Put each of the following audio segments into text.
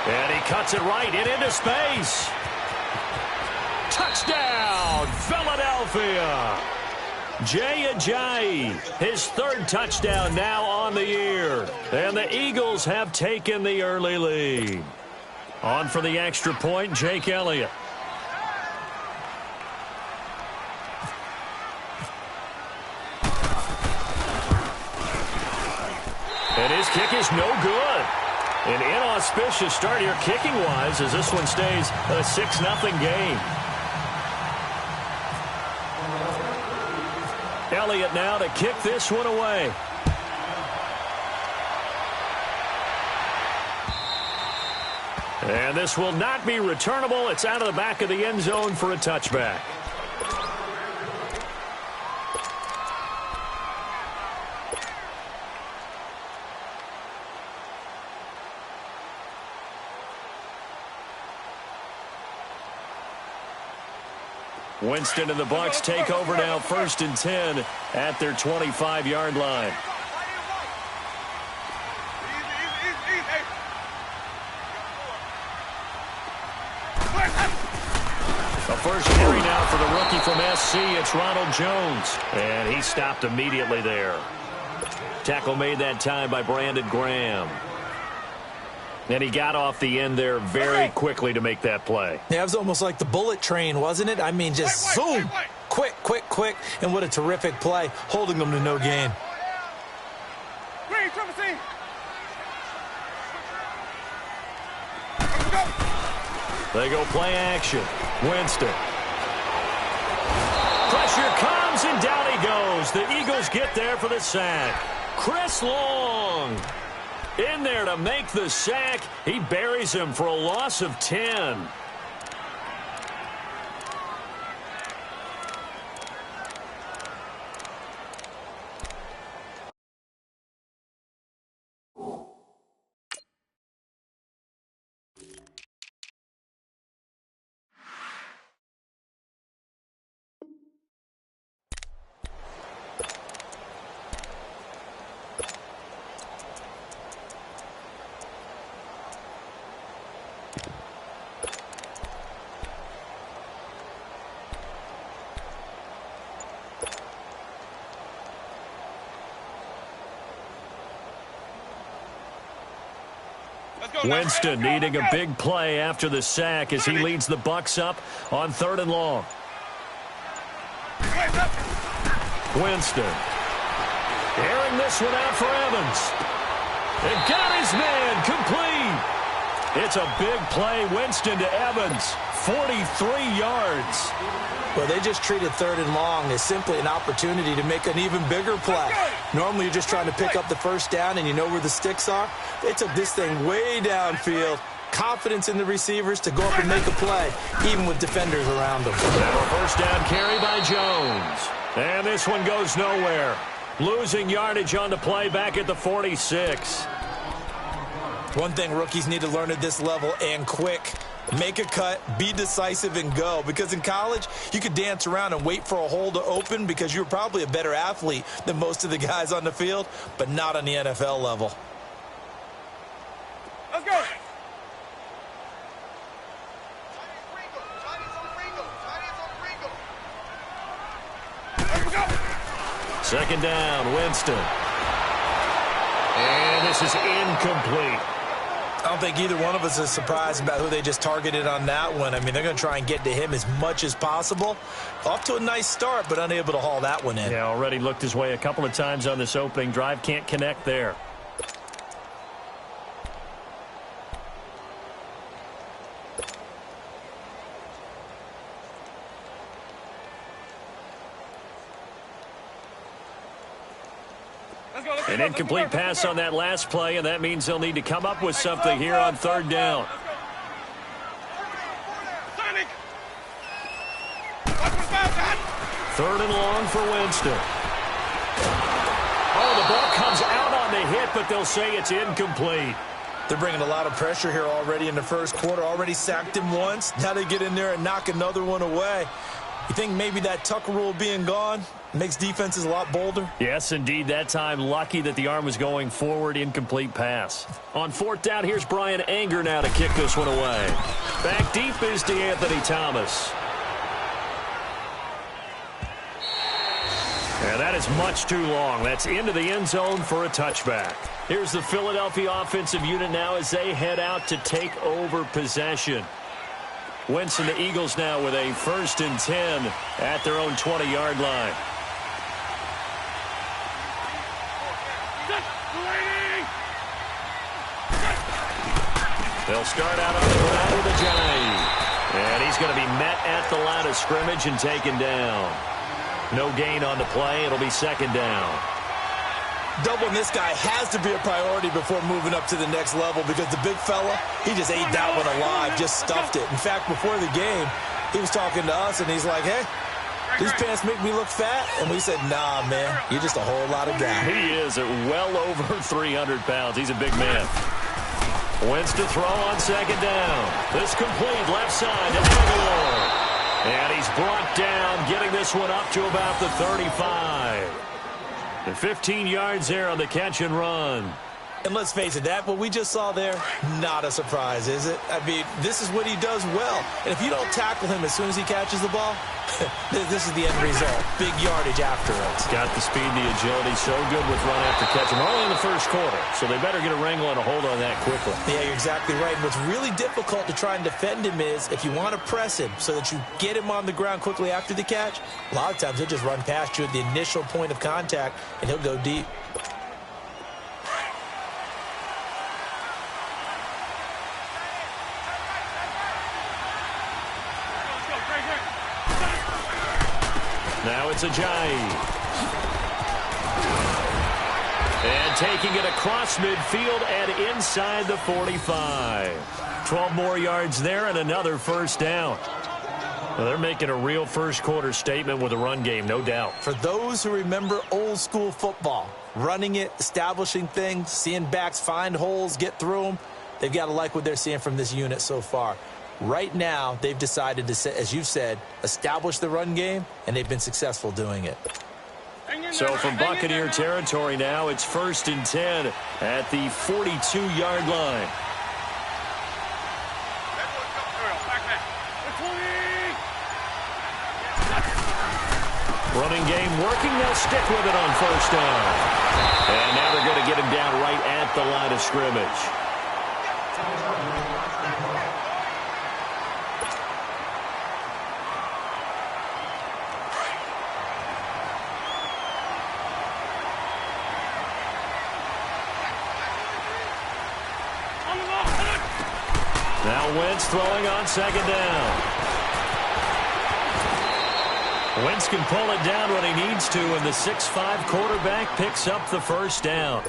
And he cuts it right into space. Touchdown, Philadelphia. Jay Ajayi, his third touchdown now on the year. And the Eagles have taken the early lead. On for the extra point, Jake Elliott. And his kick is no good. An inauspicious start here kicking-wise as this one stays a 6-0 game. Elliott now to kick this one away. And this will not be returnable. It's out of the back of the end zone for a touchback. Winston and the Bucs take over now, 1st and 10 at their 25-yard line. A first carry now for the rookie from SC. It's Ronald Jones, and he stopped immediately there. Tackle made that time by Brandon Graham. And he got off the end there very quickly to make that play. Yeah, it was almost like the bullet train, wasn't it? I mean, just zoom. Quick, quick, quick. And what a terrific play, holding them to no gain. They go play action. Winston. Pressure comes, and down he goes. The Eagles get there for the sack. Chris Long in there to make the sack. He buries him for a loss of 10. Winston needing a big play after the sack as he leads the Bucs up on 3rd and long. Winston airing this one out for Evans. And got his man complete. It's a big play. Winston to Evans, 43 yards. Well, they just treated 3rd and long as simply an opportunity to make an even bigger play. Normally, you're just trying to pick up the first down and you know where the sticks are. They took this thing way downfield. Confidence in the receivers to go up and make a play, even with defenders around them. And a first down carry by Jones. And this one goes nowhere. Losing yardage on the play back at the 46. One thing rookies need to learn at this level, and quick. Make a cut, be decisive, and go. Because in college, you could dance around and wait for a hole to open because you're probably a better athlete than most of the guys on the field, but not on the NFL level. Let's go. Second down, Winston. And this is incomplete. I don't think either one of us is surprised about who they just targeted on that one. I mean, they're going to try and get to him as much as possible. Off to a nice start, but unable to haul that one in. Yeah, already looked his way a couple of times on this opening drive. Can't connect there. An incomplete pass on that last play, and that means they'll need to come up with something here on 3rd down. Third and long for Winston. Oh, the ball comes out on the hit, but they'll say it's incomplete. They're bringing a lot of pressure here already in the first quarter. Already sacked him once. Now they get in there and knock another one away. You think maybe that Tucker rule being gone, Makes defenses a lot bolder. Yes, indeed. That time, lucky that the arm was going forward. Incomplete pass. On fourth down, here's Brian Anger now to kick this one away. Back deep is DeAnthony Thomas. And that is much too long. That's into the end zone for a touchback. Here's the Philadelphia offensive unit now as they head out to take over possession. Wentz and the Eagles now with a 1st and 10 at their own 20-yard line. They'll start out on the ground with a jive. And he's going to be met at the line of scrimmage and taken down. No gain on the play. It'll be 2nd down. Doubling this guy has to be a priority before moving up to the next level because the big fella, he just ate that one alive, just stuffed it. In fact, before the game, he was talking to us, and he's like, hey, these pants make me look fat. And we said, nah, man, you're just a whole lot of guy. He is at well over 300 pounds. He's a big man. Wentz to throw on 2nd down. This complete left side to Aguilar. And he's brought down, getting this one up to about the 35. And 15 yards there on the catch and run. And let's face it, that what we just saw there, not a surprise, is it? I mean, this is what he does well. And if you don't tackle him as soon as he catches the ball, this is the end result. Big yardage after it. Got the speed, the agility, so good with run after catch. And only in the first quarter, so they better get a wrangle and a hold on that quickly. Yeah, you're exactly right. And what's really difficult to try and defend him is if you want to press him so that you get him on the ground quickly after the catch, a lot of times he'll just run past you at the initial point of contact, and he'll go deep. Now it's a jive. And taking it across midfield and inside the 45. 12 more yards there and another 1st down. Well, they're making a real first-quarter statement with a run game, no doubt. For those who remember old-school football, running it, establishing things, seeing backs find holes, get through them, they've got to like what they're seeing from this unit so far. Right now, they've decided to, as you've said, establish the run game, and they've been successful doing it. So from Buccaneer territory now, it's 1st and 10 at the 42-yard line. Running game working. They'll stick with it on 1st down. And now they're going to get him down right at the line of scrimmage. Now Wentz throwing on 2nd down. Wentz can pull it down when he needs to, and the 6'5" quarterback picks up the 1st down.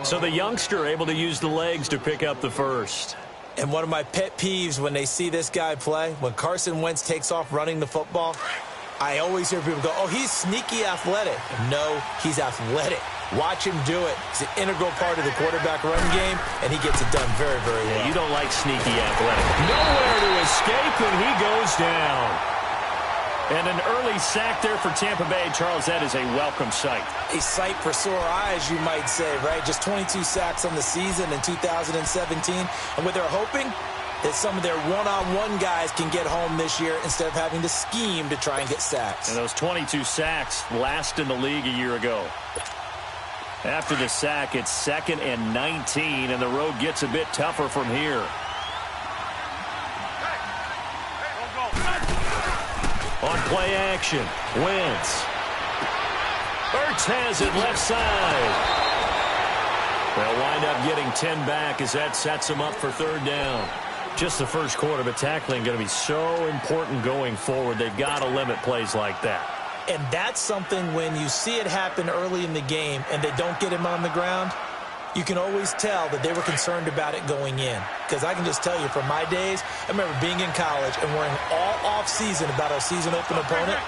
So the youngster able to use the legs to pick up the 1st. And one of my pet peeves when they see this guy play, when Carson Wentz takes off running the football, I always hear people go, oh, he's sneaky athletic. No, he's athletic. Watch him do it. It's an integral part of the quarterback run game, and he gets it done very, very well. Yeah, you don't like sneaky athletic. Nowhere to escape, and he goes down. And an early sack there for Tampa Bay. Charles, that is a welcome sight. A sight for sore eyes, you might say, right? Just 22 sacks on the season in 2017. And what they're hoping that some of their one-on-one guys can get home this year instead of having to scheme to try and get sacks. And those 22 sacks last in the league a year ago. After the sack, it's 2nd and 19, and the road gets a bit tougher from here. On play action, Wentz. Ertz has it left side. They'll wind up getting 10 back as that sets them up for 3rd down. Just the first quarter, but tackling going to be so important going forward. They've got to limit plays like that. And that's something when you see it happen early in the game and they don't get him on the ground, you can always tell that they were concerned about it going in. Because I can just tell you from my days, I remember being in college and worrying all off-season about our season-open opponent,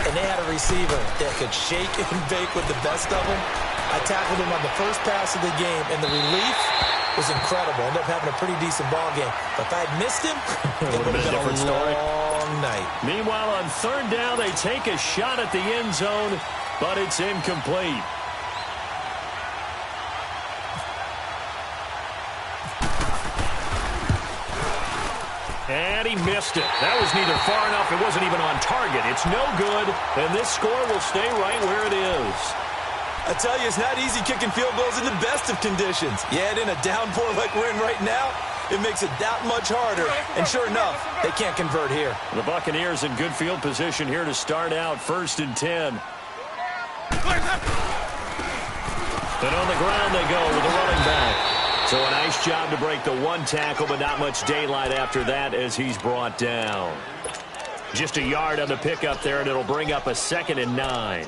and they had a receiver that could shake and bake with the best of them. I tackled him on the first pass of the game, and the relief was incredible. Ended up having a pretty decent ball game. But if I had missed him, it would have been a long night. Meanwhile, on 3rd down, they take a shot at the end zone but it's incomplete. And he missed it. That was neither far enough. It wasn't even on target. It's no good, and this score will stay right where it is. I tell you, it's not easy kicking field goals in the best of conditions. Yet in a downpour like we're in right now, it makes it that much harder. And sure enough, they can't convert here. The Buccaneers in good field position here to start out, 1st and 10. And on the ground they go with a running back. So a nice job to break the one tackle, but not much daylight after that as he's brought down. Just a yard on the pickup there, and it'll bring up a 2nd and 9.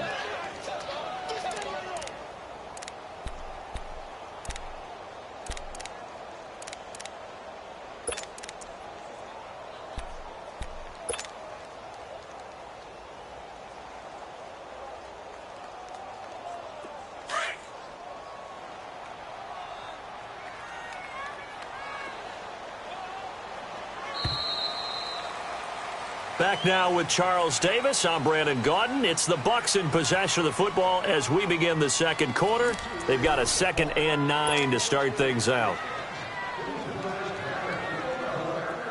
Back now with Charles Davis. I'm Brandon Gaudin. It's the Bucs in possession of the football as we begin the second quarter. They've got a 2nd and 9 to start things out.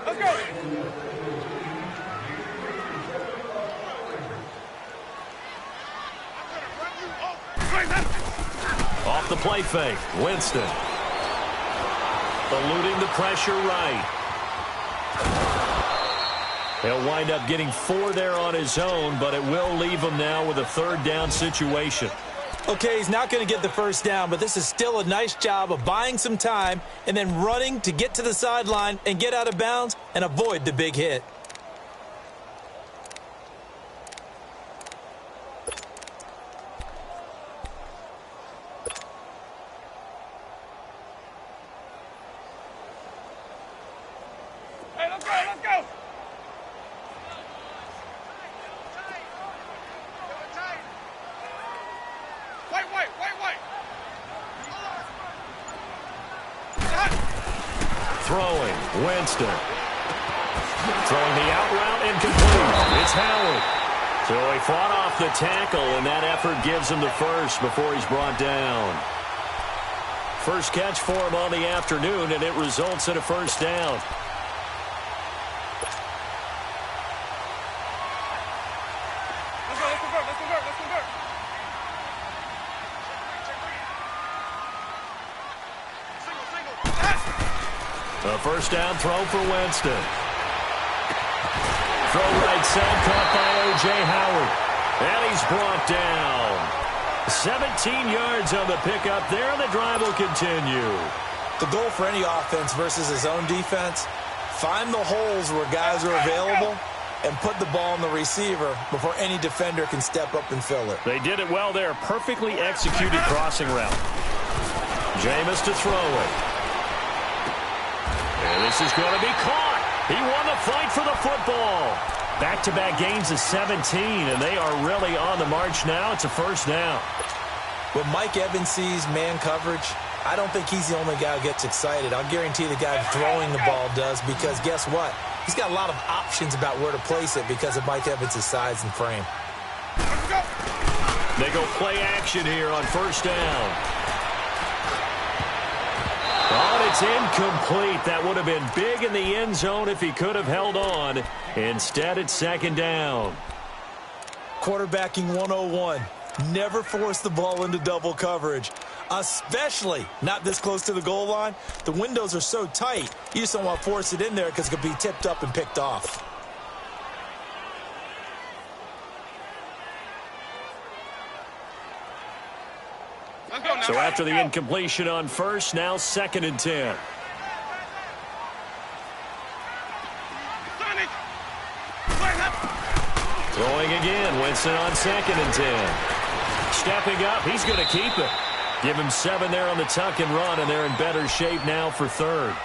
Let's go. Off the play fake, Winston. Eluding the pressure right. He'll wind up getting 4 there on his own, but it will leave him now with a 3rd down situation. Okay, he's not going to get the first down, but this is still a nice job of buying some time and then running to get to the sideline and get out of bounds and avoid the big hit. Hey, let's go, let's go. Wait. Throwing, Winston. Throwing the out route incomplete. It's Howard. So he fought off the tackle, and that effort gives him the first before he's brought down. First catch for him on the afternoon, and it results in a 1st down. Let's convert. A 1st down throw for Winston. Throw right side caught by O.J. Howard. And he's brought down. 17 yards on the pickup there, and the drive will continue. The goal for any offense versus his own defense, find the holes where guys are available and put the ball on the receiver before any defender can step up and fill it. They did it well there. Perfectly executed crossing route. Jameis to throw it. And this is going to be caught. He won the fight for the football. Back-to-back gains of 17, and they are really on the march now. It's a 1st down. When Mike Evans sees man coverage, I don't think he's the only guy who gets excited. I'll guarantee the guy throwing the ball does, because guess what? He's got a lot of options about where to place it because of Mike Evans' size and frame. They go play action here on 1st down. Oh, it's incomplete. That would have been big in the end zone if he could have held on. Instead, it's 2nd down. Quarterbacking 101. Never force the ball into double coverage, especially not this close to the goal line. The windows are so tight, you just don't want to force it in there because it could be tipped up and picked off. So after the incompletion on 1st, now 2nd and 10. Throwing again, Winston on 2nd and 10. Stepping up, he's going to keep it. Give him 7 there on the tuck and run, and they're in better shape now for 3rd.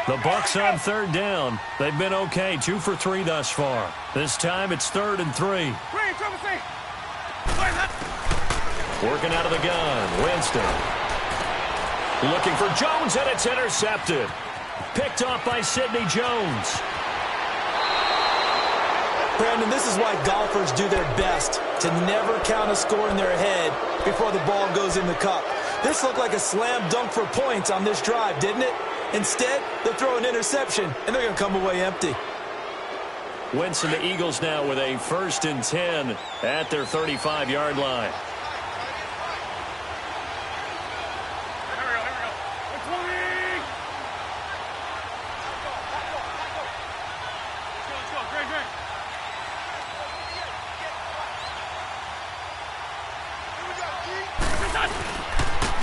The Bucs on 3rd down. They've been okay, 2 for 3 thus far. This time it's 3rd and 3. Working out of the gun, Winston. Looking for Jones, and it's intercepted. Picked off by Sidney Jones. Brandon, this is why golfers do their best to never count a score in their head before the ball goes in the cup. This looked like a slam dunk for points on this drive, didn't it? Instead, they'll throw an interception, and they're going to come away empty. Wentz and the Eagles now with a 1st and 10 at their 35-yard line.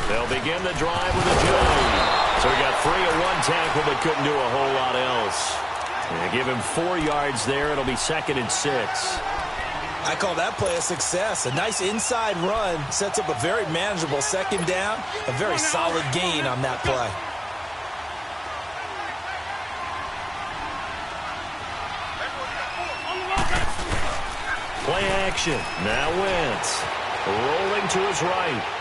They'll begin the drive with a J. So we got 3 at 1 tackle, but couldn't do a whole lot else. And give him 4 yards there. It'll be 2nd and 6. I call that play a success. A nice inside run sets up a very manageable 2nd down. A very solid gain on that play. Play action. Now Wentz rolling to his right.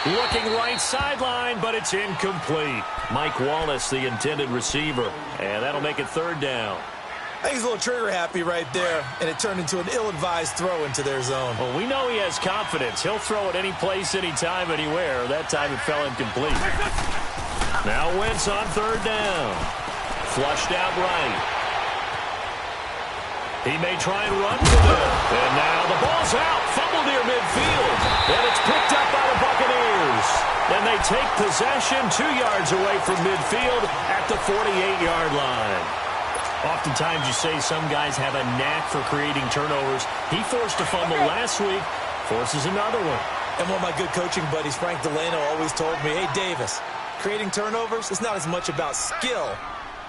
Looking right sideline, but it's incomplete. Mike Wallace, the intended receiver. And that'll make it 3rd down. I think he's a little trigger happy right there, and it turned into an ill-advised throw into their zone. Well, we know he has confidence. He'll throw it any place, anytime, anywhere. That time it fell incomplete. Now Wentz on 3rd down. Flushed out right. He may try and run to them. And now the ball's out. Fumble near midfield. And it's picked up by the Buccaneers. And they take possession 2 yards away from midfield at the 48-yard line. Oftentimes you say some guys have a knack for creating turnovers. He forced a fumble last week, forces another one. And one of my good coaching buddies, Frank Delano, always told me, hey, Davis, creating turnovers is not as much about skill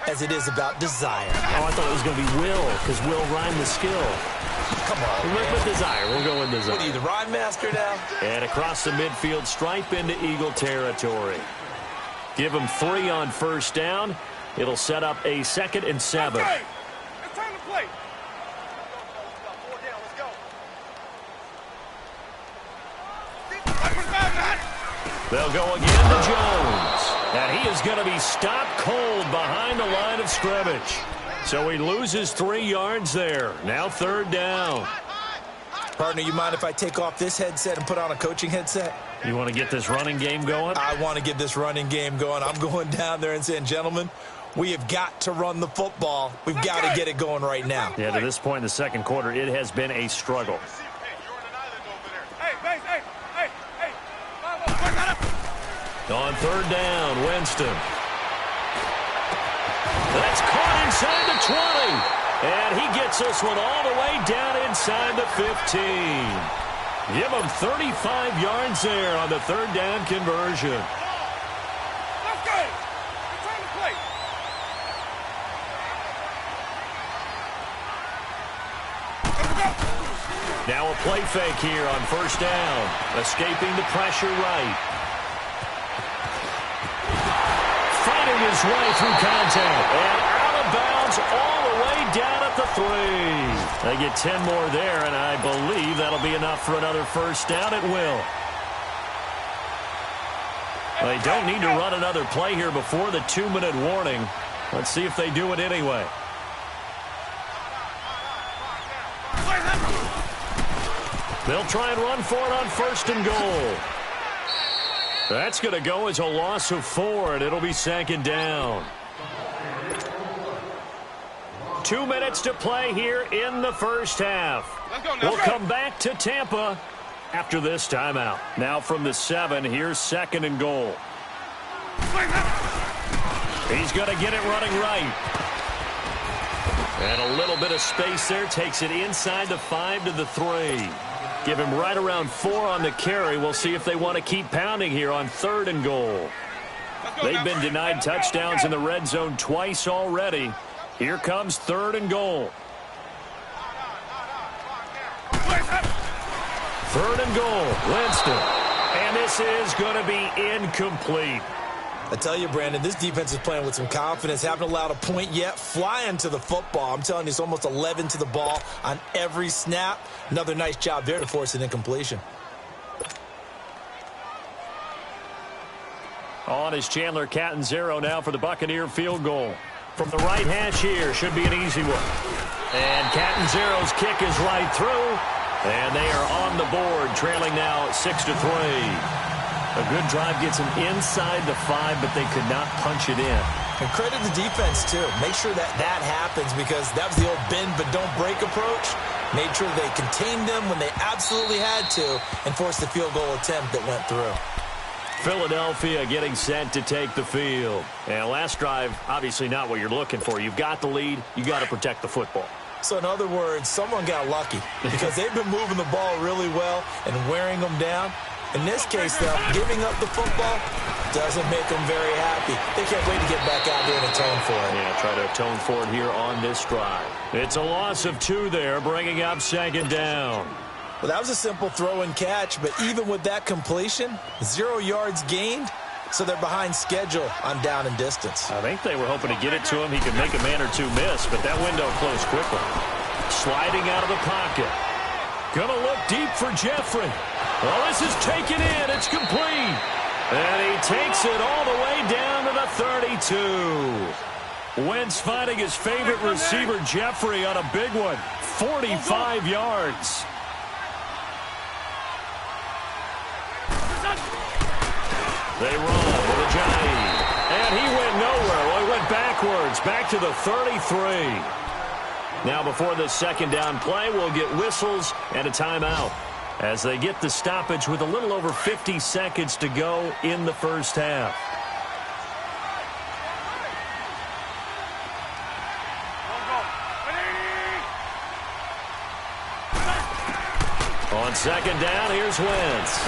as it is about desire. Oh, I thought it was going to be will, because will rhyme with skill. Come on, We'll with desire. We'll go with desire. What are you, the rhyme master now? And across the midfield stripe into Eagle territory. Give him 3 on 1st down. It'll set up a 2nd and 7. Okay. It's time to play. They'll go again to Jones. And he is going to be stopped cold behind the line of scrimmage. So he loses 3 yards there. Now 3rd down. Partner, you mind if I take off this headset and put on a coaching headset? You want to get this running game going? I want to get this running game going. I'm going down there and saying, gentlemen, we have got to run the football. We've got to get it going right now. Yeah, to this point in the 2nd quarter, it has been a struggle. On 3rd down, Winston. That's caught inside the 20. And he gets this one all the way down inside the 15. Give him 35 yards there on the 3rd down conversion. Let's go. It's time to play. Now a play fake here on 1st down. Escaping the pressure right. Fighting his way through contact. And out of bounds all the way down at the 3. They get 10 more there, and I believe that'll be enough for another 1st down. It will. They don't need to run another play here before the 2-minute warning. Let's see if they do it anyway. They'll try and run for it on 1st and goal. That's going to go as a loss of 4, and it'll be 2nd down. 2 minutes to play here in the 1st half. We'll come back to Tampa after this timeout. Now from the 7, here's 2nd and goal. He's going to get it running right. And a little bit of space there. Takes it inside the 5 to the 3. Give him right around 4 on the carry. We'll see if they want to keep pounding here on 3rd and goal. They've been denied touchdowns in the red zone twice already. Here comes 3rd and goal. 3rd and goal, Winston. And this is going to be incomplete. I tell you, Brandon, this defense is playing with some confidence. Haven't allowed a point yet. Flying to the football. I'm telling you, it's almost 11 to the ball on every snap. Another nice job there to force an incompletion. On is Chandler Catanzaro now for the Buccaneer field goal. From the right hash here, should be an easy one. And Catanzaro's kick is right through. And they are on the board, trailing now 6-3. A good drive gets them inside the 5, but they could not punch it in. And credit the defense, too. Make sure that happens, because that was the old bend but don't break approach. Made sure they contained them when they absolutely had to and forced the field goal attempt that went through. Philadelphia getting set to take the field. And last drive, obviously not what you're looking for. You've got the lead. You got to protect the football. So in other words, someone got lucky because they've been moving the ball really well and wearing them down. In this case, though, giving up the football doesn't make them very happy. They can't wait to get back out there and atone for it. Yeah, try to atone for it here on this drive. It's a loss of 2 there, bringing up 2nd down. Well, that was a simple throw and catch, but even with that completion, 0 yards gained, so they're behind schedule on down and distance. I think they were hoping to get it to him. He could make a man or two miss, but that window closed quickly. Sliding out of the pocket. Gonna look deep for Jeffrey. Well, this is taken in. It's complete. And he takes it all the way down to the 32. Wentz finding his favorite receiver, Jeffrey, on a big one. 45 yards. They run with a giant. And he went nowhere. Well, he went backwards, back to the 33. Now, before this 2nd down play, we'll get whistles and a timeout as they get the stoppage with a little over 50 seconds to go in the first half. On 2nd down, here's Wentz.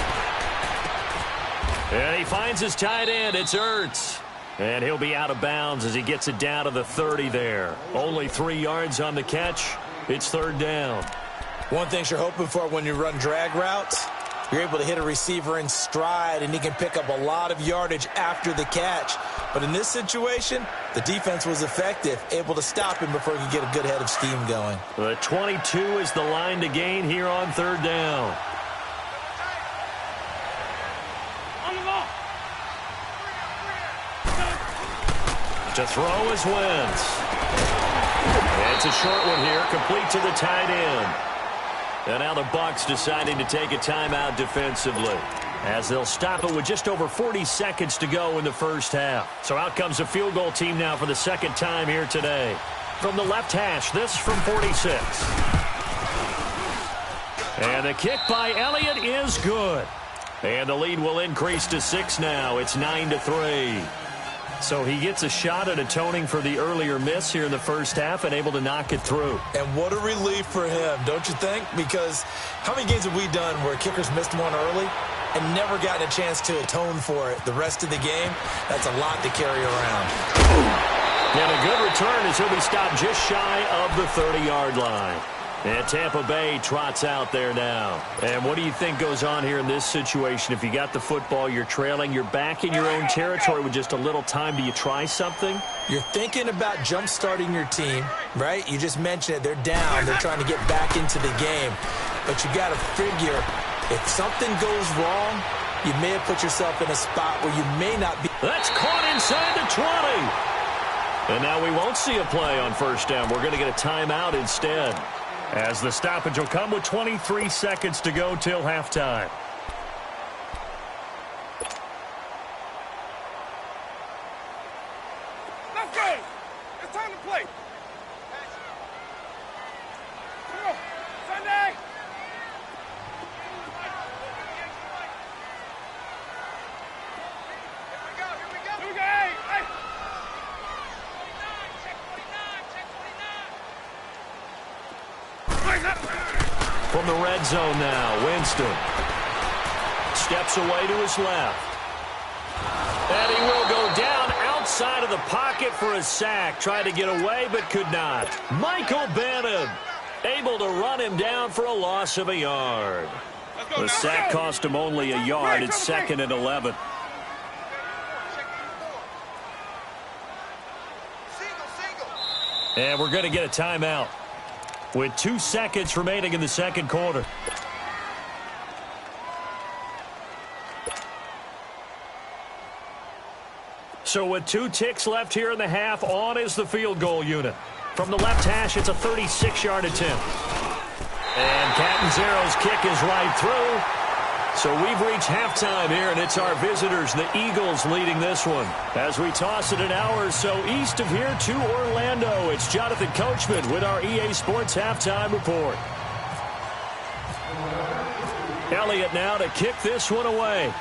And he finds his tight end. It's Ertz. And he'll be out of bounds as he gets it down to the 30 there. Only 3 yards on the catch. It's 3rd down. One thing you're hoping for when you run drag routes, you're able to hit a receiver in stride, and he can pick up a lot of yardage after the catch. But in this situation, the defense was effective, able to stop him before he could get a good head of steam going. The 22 is the line to gain here on 3rd down. To throw is Wentz. It's a short one here, complete to the tight end. And now the Bucs deciding to take a timeout defensively, as they'll stop it with just over 40 seconds to go in the first half. So out comes the field goal team now for the 2nd time here today. From the left hash, this from 46. And the kick by Elliott is good. And the lead will increase to 6 now. It's 9-3. So he gets a shot at atoning for the earlier miss here in the first half and able to knock it through. And what a relief for him, don't you think? Because how many games have we done where kickers missed one early and never gotten a chance to atone for it the rest of the game? That's a lot to carry around. And a good return as he'll be stopped just shy of the 30-yard line. And Tampa Bay trots out there now. And what do you think goes on here in this situation? If you got the football, you're trailing, you're back in your own territory with just a little time. Do you try something? You're thinking about jump-starting your team, right? You just mentioned it. They're down. They're trying to get back into the game. But you got to figure, if something goes wrong, you may have put yourself in a spot where you may not be. That's caught inside the 20. And now we won't see a play on 1st down. We're going to get a timeout instead, as the stoppage will come with 23 seconds to go till halftime. Let's go. It's time to play. Come on, Sunday. Here we go. Hey. From the red zone now, Winston steps away to his left. And he will go down outside of the pocket for a sack. Tried to get away, but could not. Michael Bannon able to run him down for a loss of a yard. The sack cost him only a yard. It's 2nd and 11. And we're going to get a timeout with 2 seconds remaining in the 2nd quarter. So with 2 ticks left here in the half, on is the field goal unit. From the left hash, it's a 36-yard attempt. And Catanzaro's kick is right through. So we've reached halftime here, and it's our visitors, the Eagles, leading this one. As we toss it an hour or so east of here to Orlando, it's Jonathan Coachman with our EA Sports Halftime Report. Elliott now to kick this one away.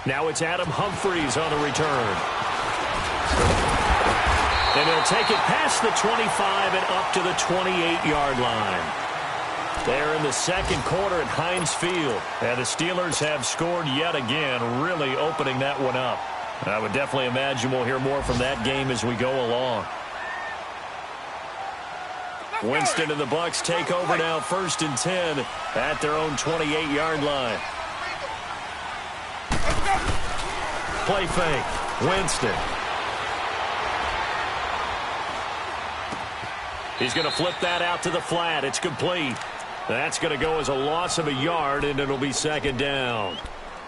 Now it's Adam Humphries on the return. And he'll take it past the 25 and up to the 28-yard line. They're in the second quarter at Heinz Field. And the Steelers have scored yet again, really opening that one up. I would definitely imagine we'll hear more from that game as we go along. Winston and the Bucs take over now, 1st and 10 at their own 28-yard line. Play fake. Winston. He's going to flip that out to the flat. It's complete. That's going to go as a loss of a yard, and it'll be 2nd down.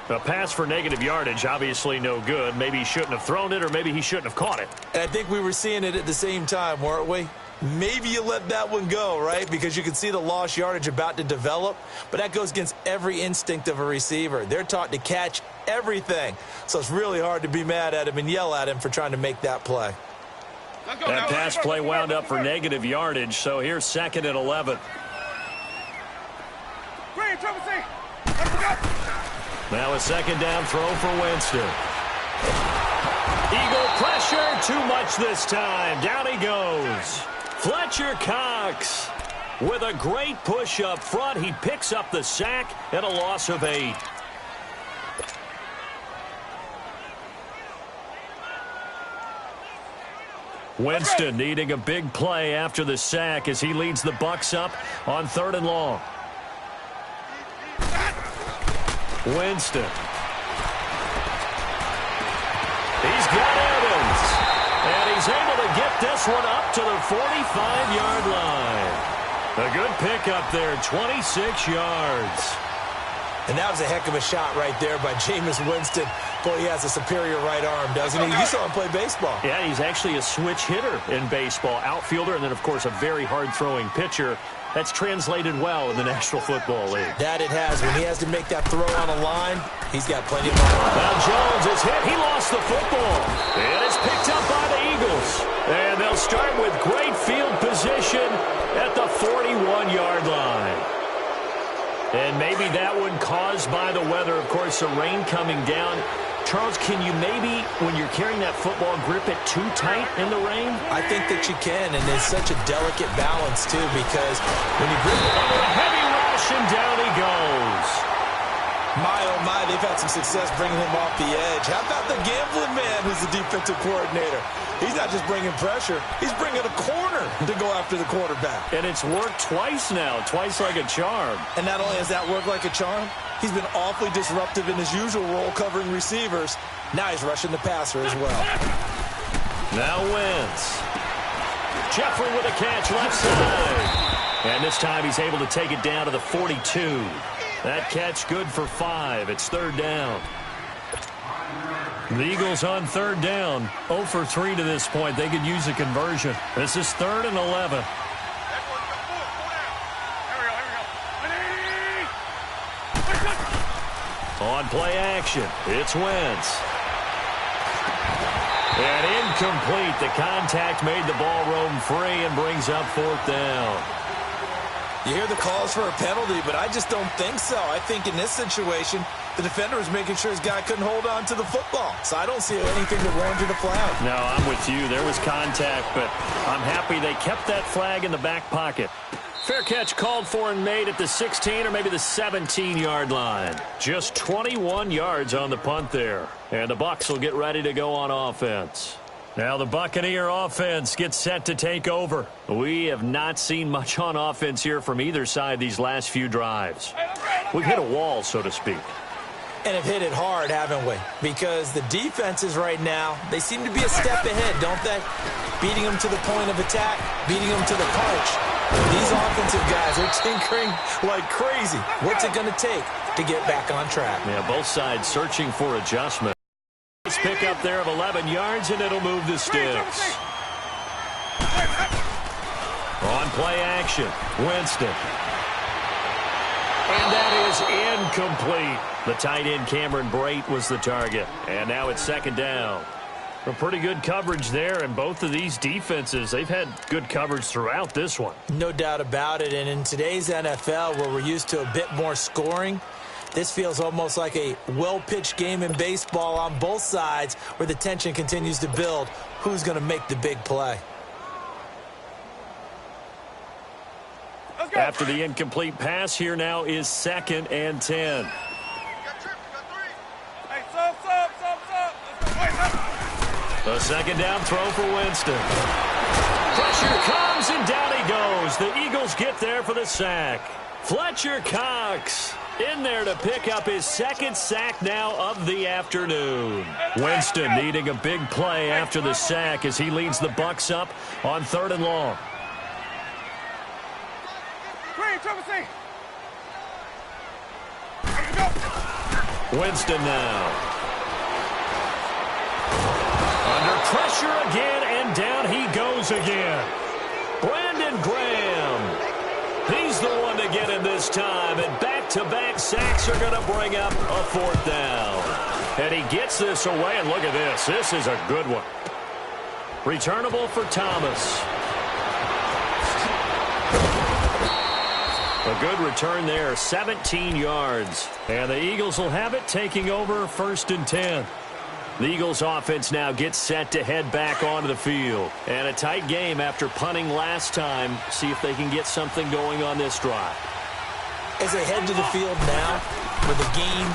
A pass for negative yardage, obviously no good. Maybe he shouldn't have thrown it, or maybe he shouldn't have caught it. And I think we were seeing it at the same time, weren't we? Maybe you let that one go, right? Because you can see the lost yardage about to develop. But that goes against every instinct of a receiver. They're taught to catch everything. So it's really hard to be mad at him and yell at him for trying to make that play. That pass play wound up for negative yardage, so here's 2nd and 11. Now a 2nd down throw for Winston. Eagle pressure, too much this time. Down he goes. Fletcher Cox with a great push up front. He picks up the sack and a loss of 8. Winston needing a big play after the sack as he leads the Bucs up on 3rd and long. Winston. He's got Evans. And he's able to get this one up to the 45-yard line. A good pickup there, 26 yards. And that was a heck of a shot right there by Jameis Winston. Boy, he has a superior right arm, doesn't he? You saw him play baseball. Yeah, he's actually a switch hitter in baseball. Outfielder, and then, of course, a very hard-throwing pitcher. That's translated well in the National Football League. That it has. When he has to make that throw on a line, he's got plenty of power. Now Jones is hit. He lost the football. It is picked up by the Eagles. And they'll start with great field position at the 41-yard line. And maybe that one caused by the weather. Of course, the rain coming down. Charles, can you maybe, when you're carrying that football, grip it too tight in the rain? I think that you can, and it's such a delicate balance, too, because when you grip it... A heavy rush, and down he goes. My, oh my, they've had some success bringing him off the edge. How about the gambling man who's the defensive coordinator? He's not just bringing pressure. He's bringing a corner to go after the quarterback. And it's worked twice now, twice like a charm. And not only has that worked like a charm, he's been awfully disruptive in his usual role covering receivers. Now he's rushing the passer as well. Now Wentz. Jeffrey with a catch left side. And this time he's able to take it down to the 42. That catch good for 5. It's 3rd down. The Eagles on 3rd down. 0 for 3 to this point. They could use a conversion. This is 3rd and 11. On play action, it's Wentz. And incomplete. The contact made the ball roam free and brings up 4th down. You hear the calls for a penalty, but I just don't think so. I think in this situation, the defender was making sure his guy couldn't hold on to the football. So I don't see anything that warranted a flag. No, I'm with you. There was contact, but I'm happy they kept that flag in the back pocket. Fair catch called for and made at the 16 or maybe the 17-yard line. Just 21 yards on the punt there. And the Bucs will get ready to go on offense. Now the Buccaneer offense gets set to take over. We have not seen much on offense here from either side these last few drives. We've hit a wall, so to speak. And have hit it hard, haven't we? Because the defenses right now, they seem to be a step ahead, don't they? Beating them to the point of attack, beating them to the punch. These offensive guys are tinkering like crazy. What's it going to take? to get back on track. Yeah, both sides searching for adjustment. Nice pick up there of 11 yards, and it'll move the sticks. On play action, Winston. And that is incomplete. The tight end Cameron Brate was the target. And now it's second down. A pretty good coverage there, and both of these defenses, they've had good coverage throughout this one. No doubt about it, and in today's NFL, where we're used to a bit more scoring, this feels almost like a well-pitched game in baseball on both sides where the tension continues to build. Who's going to make the big play? After the incomplete pass, here now is 2nd and 10. A second down throw for Winston. Pressure comes, and down he goes. The Eagles get there for the sack. Fletcher Cox in there to pick up his 2nd sack now of the afternoon. Winston needing a big play after the sack as he leads the Bucs up on 3rd and long. Winston now. Under pressure again, and down he goes again. Brandon Graham. He's the one to get him this time, and back-to-back sacks are going to bring up a 4th down. And he gets this away, and look at this. This is a good one. Returnable for Thomas. A good return there, 17 yards. And the Eagles will have it, taking over 1st and 10. The Eagles offense now gets set to head back onto the field. And a tight game after punting last time. See if they can get something going on this drive. As they head to the field now, with the game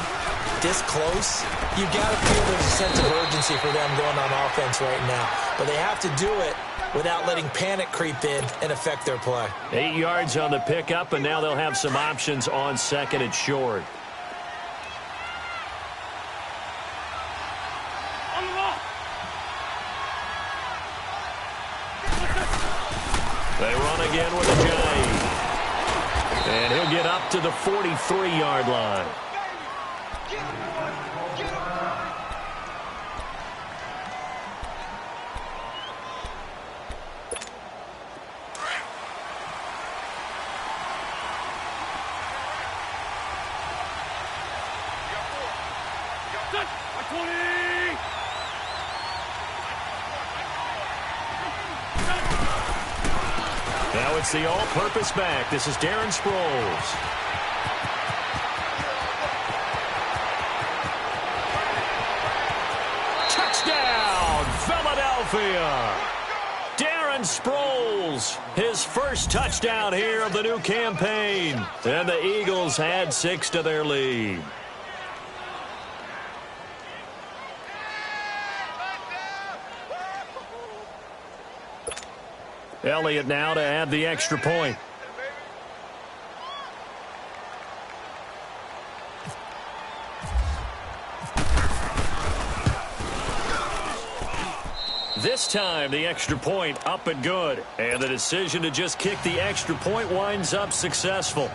this close, you've got to feel there's a sense of urgency for them going on offense right now. But they have to do it without letting panic creep in and affect their play. 8 yards on the pickup, and now they'll have some options on 2nd and short. They run again with a J. And he'll get up to the 43-yard line. Now it's the all-purpose back. This is Darren Sproles. Touchdown, Philadelphia. Darren Sproles, his first touchdown here of the new campaign. And the Eagles add 6 to their lead. Elliott now to add the extra point. This time, the extra point up and good. And the decision to just kick the extra point winds up successful.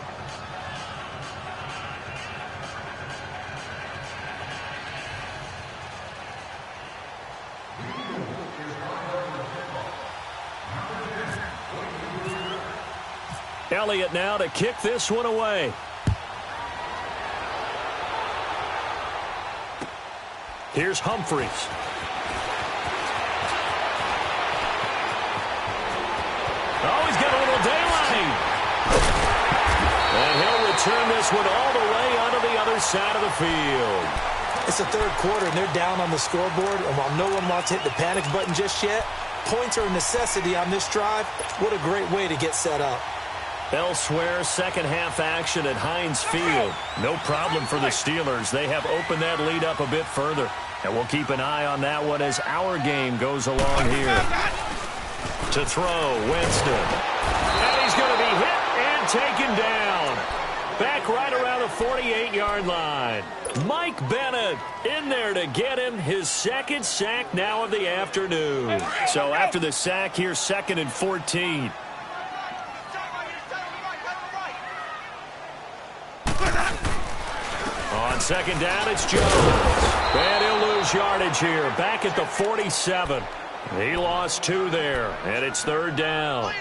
Elliott now to kick this one away. Here's Humphries. Oh, he's got a little daylight. And he'll return this one all the way onto the other side of the field. It's the 3rd quarter, and they're down on the scoreboard. And while no one wants to hit the panic button just yet, points are a necessity on this drive. What a great way to get set up. Elsewhere, second half action at Heinz Field. No problem for the Steelers. They have opened that lead up a bit further. And we'll keep an eye on that one as our game goes along here. To throw, Winston. And he's going to be hit and taken down. Back right around the 48-yard line. Mike Bennett in there to get him his 2nd sack now of the afternoon. So after the sack, here's 2nd and 14. On second down, it's Jones. And he'll lose yardage here. Back at the 47. He lost 2 there, and it's third down.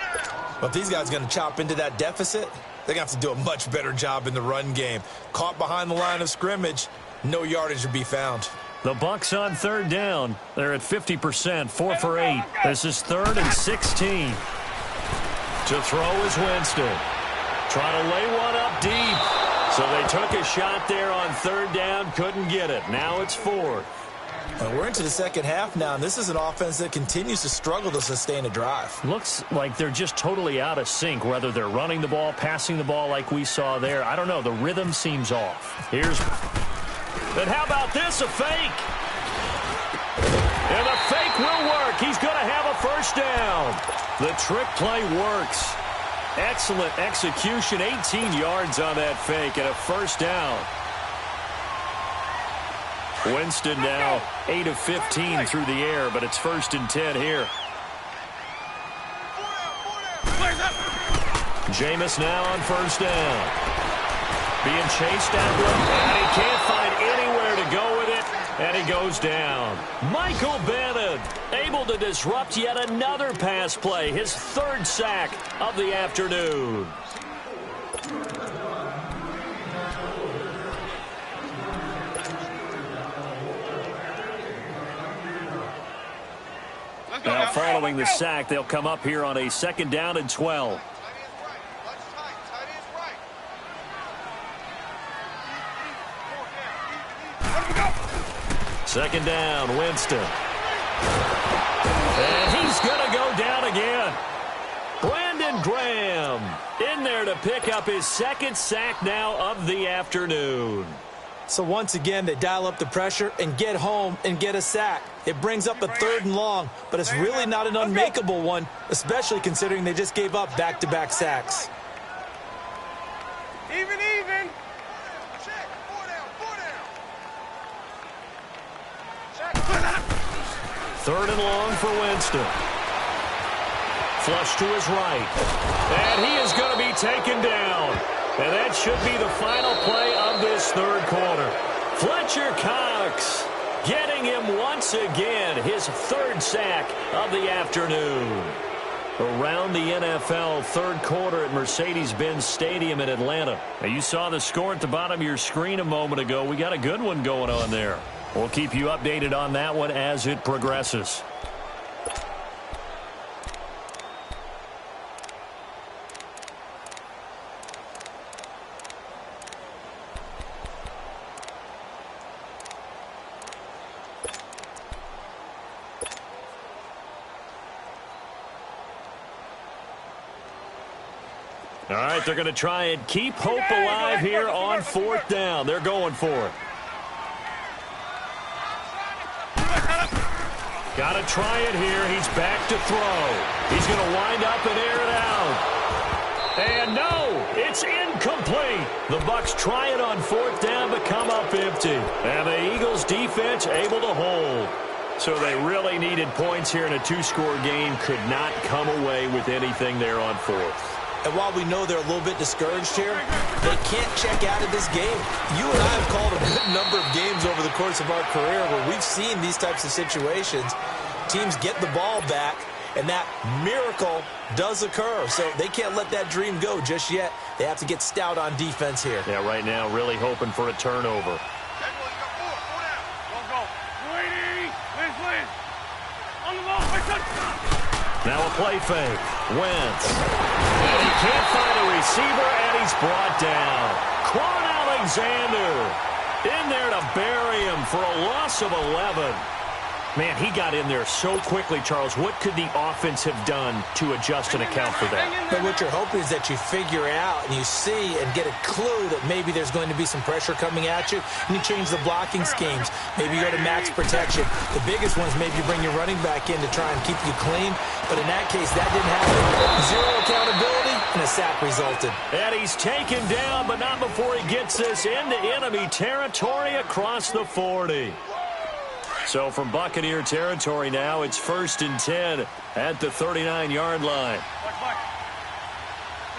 Well, if these guys are going to chop into that deficit, they're going to have to do a much better job in the run game. Caught behind the line of scrimmage, no yardage to be found. The Bucs on third down. They're at 50%, 4 for 8. This is 3rd and 16. To throw is Winston. Trying to lay one up deep. So they took a shot there on third down, couldn't get it. Now it's 4th. And we're into the second half now, and this is an offense that continues to struggle to sustain a drive. Looks like they're just totally out of sync, whether they're running the ball, passing the ball like we saw there. I don't know. The rhythm seems off. But how about this, a fake? And the fake will work. He's going to have a first down. The trick play works. Excellent execution, 18 yards on that fake and a first down. Winston now 8 of 15 through the air, but it's 1st and 10 here. Jameis now on first down. Being chased after him, and he can't find anywhere to go with it, and he goes down. Michael Bennett able to disrupt yet another pass play, his 3rd sack of the afternoon. Now following the sack, they'll come up here on a 2nd down and 12. Second down, Winston. And he's going to go down again. Brandon Graham in there to pick up his 2nd sack now of the afternoon. So once again, they dial up the pressure and get home and get a sack. It brings up a 3rd and long, but it's really not an unmakeable one, especially considering they just gave up back-to-back sacks. Even. 3rd and long for Winston. Flush to his right. And he is going to be taken down. And that should be the final play of this 3rd quarter. Fletcher Cox getting him once again, his 3rd sack of the afternoon. Around the NFL, 3rd quarter at Mercedes-Benz Stadium in Atlanta. Now, you saw the score at the bottom of your screen a moment ago. We got a good one going on there. We'll keep you updated on that one as it progresses. All right, they're going to try and keep hope alive here on 4th down. They're going for it. Got to try it here. He's back to throw. He's going to wind up and air it out. And no, it's incomplete. The Bucs try it on 4th down but come up empty. And the Eagles defense able to hold. So they really needed points here in a 2-score game. Could not come away with anything there on 4th. And while we know they're a little bit discouraged here, they can't check out of this game. You and I have called a good number of games over the course of our career where we've seen these types of situations. Teams get the ball back, and that miracle does occur. So they can't let that dream go just yet. They have to get stout on defense here. Yeah, right now really hoping for a turnover. Now a play fake. Wentz. And he can't find a receiver, and he's brought down. Quan Alexander in there to bury him for a loss of 11. Man, he got in there so quickly, Charles. What could the offense have done to adjust and account for that? But what you're hoping is that you figure out and you see and get a clue that maybe there's going to be some pressure coming at you, and you change the blocking schemes. Maybe you go to max protection. The biggest one is maybe you bring your running back in to try and keep you clean. But in that case, that didn't happen. Zero accountability, and a sack resulted. And he's taken down, but not before he gets this into enemy territory across the 40. So from Buccaneer territory now, it's 1st and 10 at the 39-yard line. Let's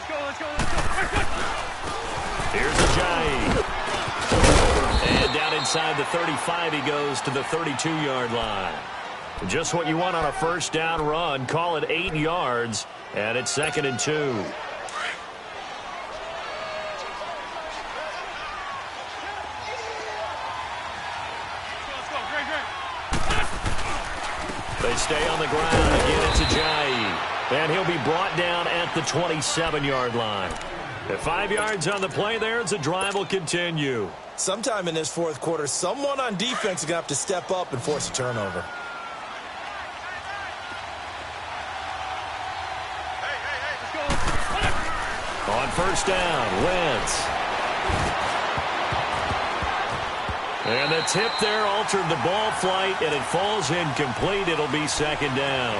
go. Here's Ajayi. inside the 35, he goes to the 32-yard line. Just what you want on a first down run. Call it 8 yards, and it's 2nd and 2. They stay on the ground. Again, it's Ajayi. And he'll be brought down at the 27-yard line. At 5 yards on the play there, the drive will continue. Sometime in this fourth quarter, someone on defense is going to have to step up and force a turnover. On first down, Wentz. And the tip there altered the ball flight, and it falls incomplete. It'll be 2nd down.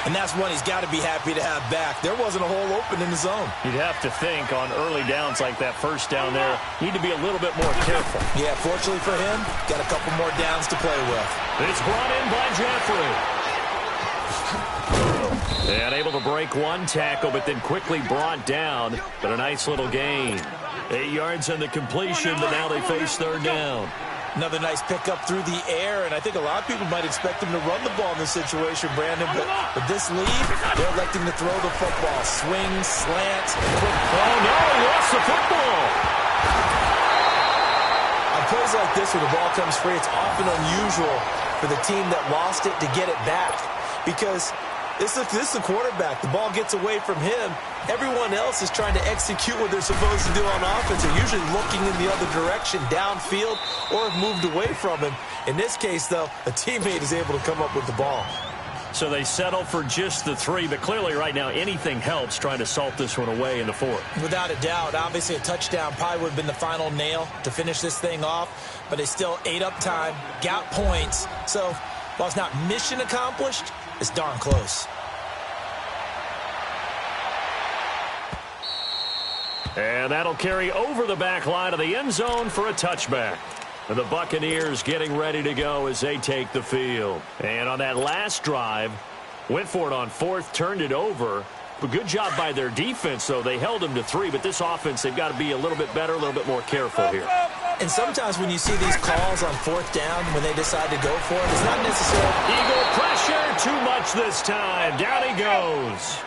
And that's one he's got to be happy to have back. There wasn't a hole open in the zone. You'd have to think on early downs like that first down there, need to be a little bit more careful. Yeah, fortunately for him, got a couple more downs to play with. It's brought in by Jeffrey. And able to break one tackle, but then quickly brought down. But a nice little gain. 8 yards on the completion, but now they face 3rd down. Another nice pickup through the air, and I think a lot of people might expect him to run the ball in this situation, Brandon, but with this lead, they're electing to throw the football. Swings, slants. Oh, no, he lost the football. On plays like this where the ball comes free, it's often unusual for the team that lost it to get it back because this is the quarterback. The ball gets away from him. Everyone else is trying to execute what they're supposed to do on offense. They're usually looking in the other direction, downfield, or have moved away from him. In this case, though, a teammate is able to come up with the ball. So they settle for just the 3, but clearly right now anything helps trying to salt this one away in the 4th. Without a doubt. Obviously, a touchdown probably would have been the final nail to finish this thing off, but they still ate up time, got points. So while it's not mission accomplished, it's darn close. And that'll carry over the back line of the end zone for a touchback. And the Buccaneers getting ready to go as they take the field. And on that last drive, went for it on 4th, turned it over. But good job by their defense, though. They held them to 3, but this offense, they've got to be a little bit better, a little bit more careful here. And sometimes when you see these calls on 4th down, when they decide to go for it, it's not necessarily... Eagle pressure, too much this time. Down he goes.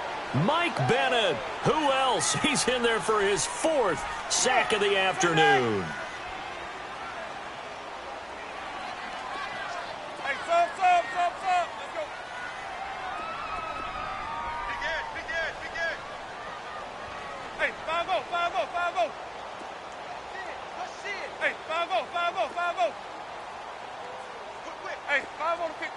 Mike Bennett. Who else? He's in there for his 4th sack of the afternoon. Hey, sub. Let's go. Big end. Hey, 5-0. Hey, 5-0. Hey, 5-0 to pick.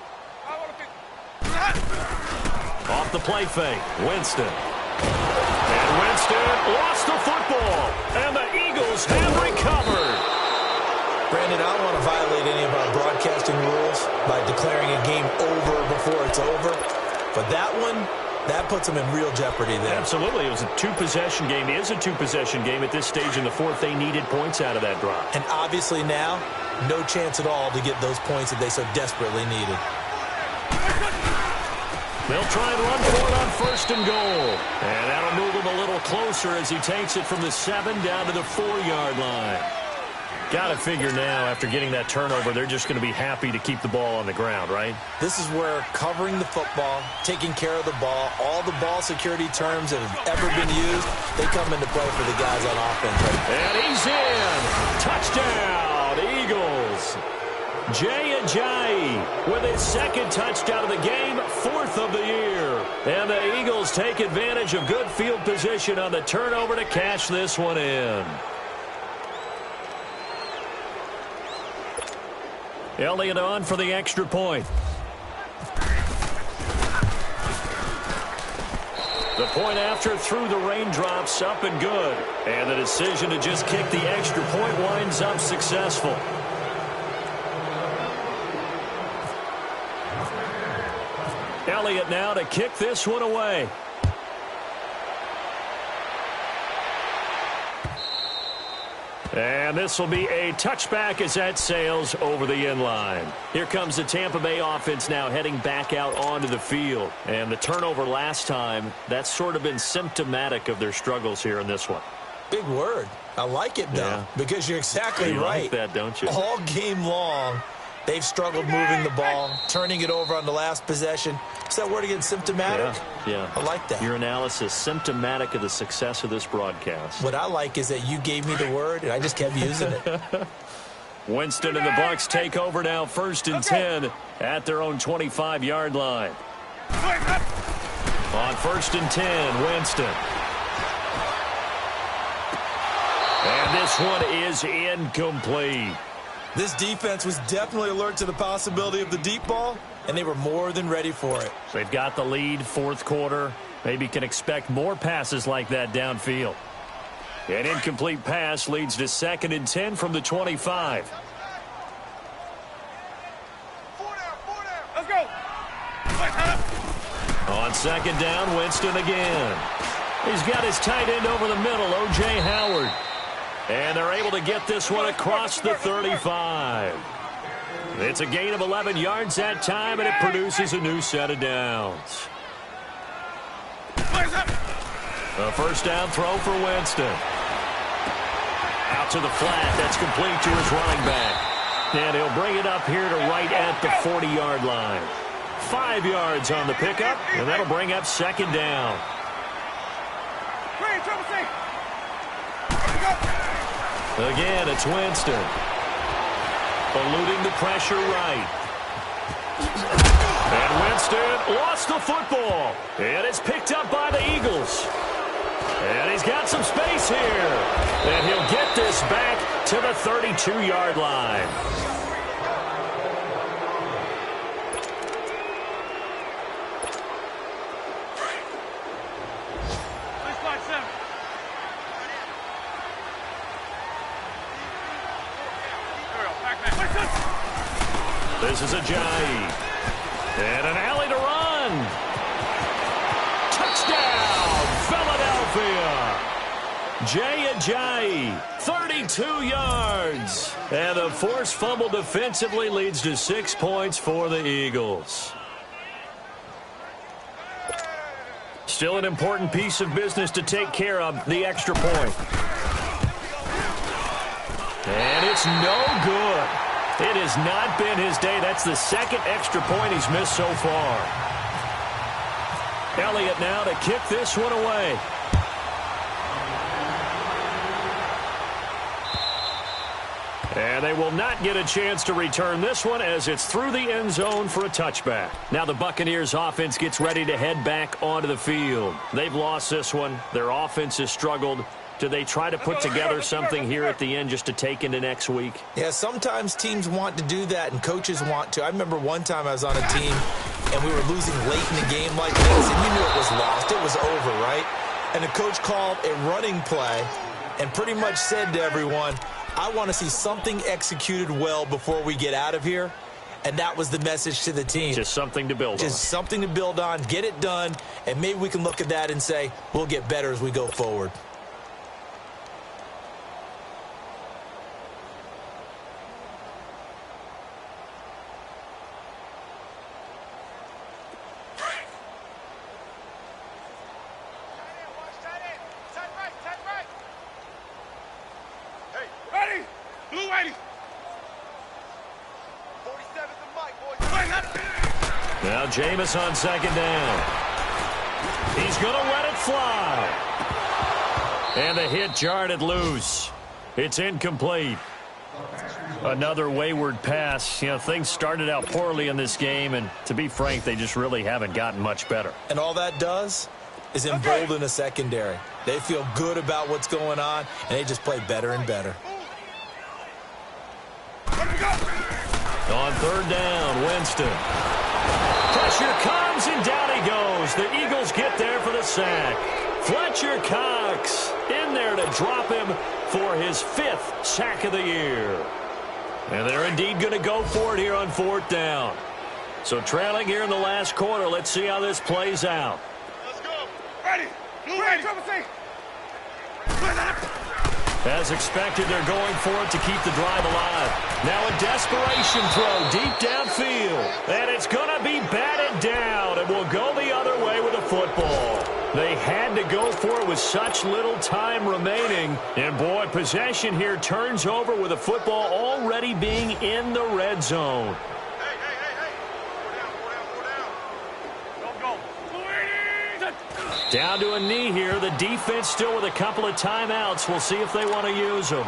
Off the play fake, Winston. And Winston lost the football. And the Eagles have recovered. Brandon, I don't want to violate any of our broadcasting rules by declaring a game over before it's over. But that one, that puts them in real jeopardy there. Absolutely. It was a 2-possession game. It is a 2-possession game at this stage in the 4th. They needed points out of that drive. And obviously now, no chance at all to get those points that they so desperately needed. They'll try and run for it on 1st and goal. And that'll move him a little closer as he takes it from the 7 down to the 4-yard line. Got to figure now, after getting that turnover, they're just going to be happy to keep the ball on the ground, right? This is where covering the football, taking care of the ball, all the ball security terms that have ever been used, they come into play for the guys on offense. And he's in. Touchdown, Eagles. Jay Ajayi with his 2nd touchdown of the game, 4th of the year. And the Eagles take advantage of good field position on the turnover to cash this one in. Elliott on for the extra point. The point after through the raindrops, up and good. And the decision to just kick the extra point winds up successful. Elliott now to kick this one away. And this will be a touchback as that sails over the end line. Here comes the Tampa Bay offense now heading back out onto the field. And the turnover last time, that's sort of been symptomatic of their struggles here in this one. Big word. I like it, though, because you're exactly right. You like that, don't you? All game long, they've struggled moving the ball, turning it over on the last possession. Is that word again, symptomatic? Yeah. I like that. Your analysis, symptomatic of the success of this broadcast. What I like is that you gave me the word, and I just kept using it. Winston and the Bucks take over now, 1st and 10 at their own 25-yard line. On 1st and 10, Winston. And this one is incomplete. This defense was definitely alert to the possibility of the deep ball, and they were more than ready for it. They've got the lead, 4th quarter. Maybe can expect more passes like that downfield. An incomplete pass leads to 2nd and 10 from the 25. Let's go. On 2nd down, Winston again. He's got his tight end over the middle, O.J. Howard. And they're able to get this one across the 35. It's a gain of 11 yards that time, and it produces a new set of downs. A 1st down throw for Winston. Out to the flat. That's complete to his running back. And he'll bring it up here to right at the 40-yard line. 5 yards on the pickup, and that'll bring up 2nd down. Again, it's Winston. Eluding the pressure right. And Winston lost the football. And it's picked up by the Eagles. And he's got some space here. And he'll get this back to the 32-yard line. This is Ajayi. And an alley to run. Touchdown, Philadelphia. Jay Ajayi, 32 yards. And the forced fumble defensively leads to 6 points for the Eagles. Still an important piece of business to take care of, the extra point. And it's no good. It has not been his day. That's the 2nd extra point he's missed so far. Elliott now to kick this one away. And they will not get a chance to return this one as it's through the end zone for a touchback. Now the Buccaneers offense gets ready to head back onto the field. They've lost this one. Their offense has struggled. Do they try to put together something here at the end just to take into next week? Yeah, sometimes teams want to do that and coaches want to. I remember one time I was on a team and we were losing late in the game like this, and you knew it was lost. It was over, right? And the coach called a running play and pretty much said to everyone, I want to see something executed well before we get out of here. And that was the message to the team. Just something to build on. Just something to build on, get it done, and maybe we can look at that and say, we'll get better as we go forward. Now Jameis on 2nd down. He's going to let it fly. And the hit jarred it loose. It's incomplete. Another wayward pass. You know, things started out poorly in this game, and to be frank, they just really haven't gotten much better. And all that does is embolden a secondary. They feel good about what's going on, and they just play better and better. On 3rd down, Winston. Pressure comes, and down he goes. The Eagles get there for the sack. Fletcher Cox in there to drop him for his 5th sack of the year. And they're indeed going to go for it here on 4th down. So trailing here in the last quarter, let's see how this plays out. Let's go. Ready. Ready. As expected, they're going for it to keep the drive alive. Now a desperation throw deep downfield. And it's going to be batted down, and will go the other way with the football. They had to go for it with such little time remaining. And, boy, possession here turns over with the football already being in the red zone. Go. Down to a knee here. The defense still with a couple of timeouts. We'll see if they want to use them.